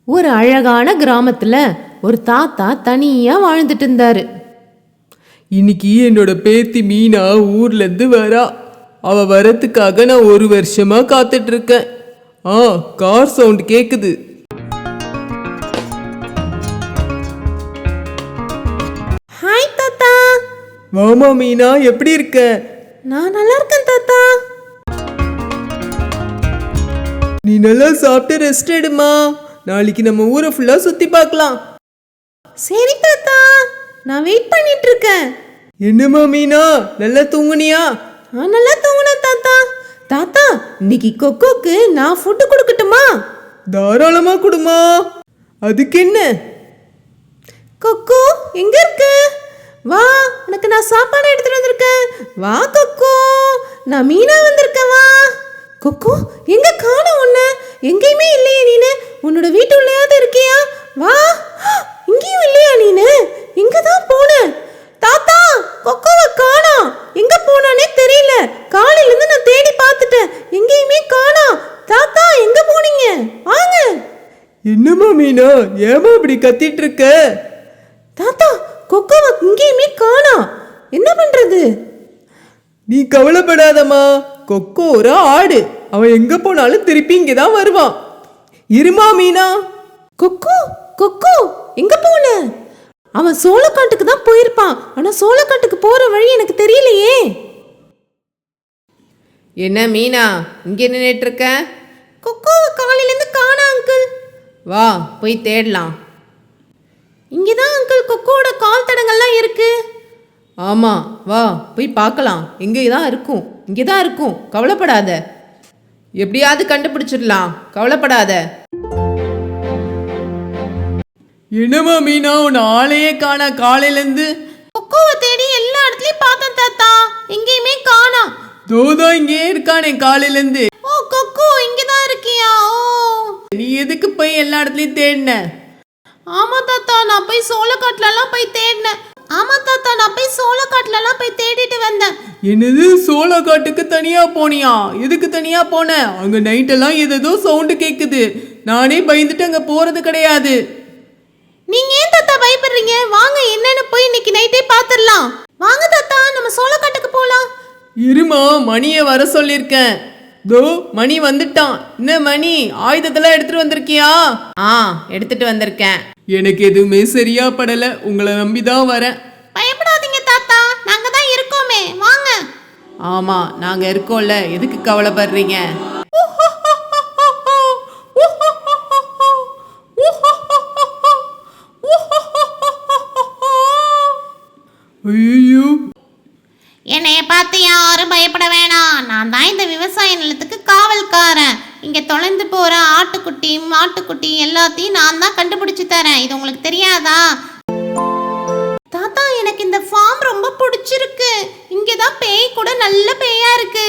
ஒரு அழகான கிராமத்துல ஒரு தாத்தா தனியா வாழ்ந்துட்டு இருந்தாரு. இன்னைக்கு என்னோட பேத்தி மீனா ஊர்ல இருந்து வரா. அவ வரத்துக்காக நான் 1 வருஷமா காத்துட்டு இருக்கேன். கார் சவுண்ட் கேக்குது. ஹாய் தாத்தா. வாமா மீனா, எப்படி இருக்க? நான் நல்லா இருக்கேன் தாத்தா. நீ நல்லா சாப்பிட்டு ரெஸ்ட் எடுமா. நாளைக்கு நம்ம ஊரை ஃபுல்லா சுத்தி பார்க்கலாம். சரி தாத்தா, நான் வெயிட் பண்ணிட்டு இருக்கேன். என்னம்மா மீனா, நல்லா தூங்குனியா? நல்லா தூங்குனேன் தாத்தா. தாத்தா, இன்னைக்கு கொக்கோக்கு நான் ஃபுட்டு கொடுக்கட்டுமா? தாராளமா கொடுமா. அதுக்கு என்ன? கொக்கோ எங்க இருக்கு? வா, உனக்கு நான் சாப்பாடு எடுத்துட்டு வந்திருக்கேன். வா கொக்கோ, நான் மீனா வந்திருக்கேன். வா கொக்கோ, எங்க காணோம் உன்னை? எங்கேயுமே இல்லையே நீனு. உன்னோட வீட்டு உள்ளேயாவது இருக்கியா? வா, இங்கேயும் இல்லையா நீனு? எங்க தான் போன? தாத்தா, கொக்கோவை காணோம். எங்க போனானே தெரியல. காலையில இருந்து நான் தேடி பார்த்துட்டேன், எங்கேயுமே காணோம். தாத்தா, எங்க போனீங்க? வாங்க. என்னம்மா மீனா, ஏமா இப்படி கத்திட்டு இருக்க? தாத்தா, கொக்கோவை எங்கேயுமே காணோம். என்ன பண்றது? நீ கவலைப்படாதம்மா. கொக்கோ ஒரு ஆடு. அவன் எங்க போனாலும் திருப்பி இங்கதான் வருவான். இருமா மீனா. கொக்கோ, கொக்கோ எங்க போன? அவன் சோளக்காட்டுக்கு தான் போயிருப்பான். ஆனா சோளக்காட்டுக்கு போற வழி எனக்கு தெரியலையே. என்ன மீனா, இங்கே நின்றுட்டு இருக்க? கொக்கோவை காலையிலேருந்து காணோம் அங்கிள். வா, போய் தேடலாம். இங்கதான் அங்கிள் கொக்கோட கால் தடங்கள்லாம் இருக்கு. ஆமா, வா போய் பார்க்கலாம். இங்கே தான் இருக்கும், இங்கே தான் இருக்கும். கவலைப்படாத, எப்படியாவது கண்டுபிடிச்சிடலாம். கவலைப்படாத. என்னம்மா மீனா, உன் ஆளையே காண காலையிலேருந்து? கொக்கோவை தேடி எல்லா இடத்துலயும் பார்த்தேன் தாத்தா, எங்கேயுமே காணோம். தோதா இங்கே இருக்கானே காலையிலேருந்து. ஓ கொக்கோ, இங்கதான் இருக்கியா? ஓ, நீ எதுக்கு போய் எல்லா இடத்துலையும் தேடின? ஆமா தாத்தா, நான் போய் சோளக்காட்டுலலாம் போய் தேடினேன். ஆமா தாத்தா, நான் போய் சோளக்காட்டுலலாம் போய் தேடிட்டு வந்தேன். என்னது, சோளக்காட்டுக்கு தனியா போனியா? எதுக்கு தனியா போன? அங்க நைட்டெல்லாம் ஏதோ சவுண்டு கேக்குது. நானே பயந்துட்டு அங்க போறது கிடையாது. நீங்க ஏன் தாத்தா பயப்படுறீங்க? வாங்க, என்னன்னு போய் இன்னைக்கு நைட்டே பாத்துடலாம். வாங்க தாத்தா, நம்ம சோளக்காட்டுக்கு போலாம். இருமா, மணியை வர சொல்லியிருக்கேன். தோ மணி வந்துட்டான். என்ன மணி, ஆயுதத்தெல்லாம் எடுத்துட்டு வந்திருக்கியா? எடுத்துட்டு வந்திருக்கேன். எனக்கு எதுவுமே சரியா படல. உங்களை நம்பிதான் வரேன். பயப்படாதீங்க தாத்தா, நாங்க தான் இருக்கோமே. வாங்க. ஆமா, நாங்க இருக்கோம்ல, எதுக்கு கவலைப்படுறீங்க? ஐயோ, என்னைய பார்த்து யாரும் பயப்பட வேணாம். நான் தான் இந்த விவசாய நிலத்துக்கு காவல்காரன். இங்க தொலைந்து போற ஆட்டுக்குட்டி மாட்டுக்குட்டி எல்லாத்தையும் நான் தான் கண்டுபிடிச்சு தரேன். இது உங்களுக்கு தெரியாதா? தாத்தா, எனக்கு இந்த ஃபார்ம் ரொம்ப பிடிச்சிருக்கு. இங்கதான் பேய் கூட நல்ல பேயா இருக்கு.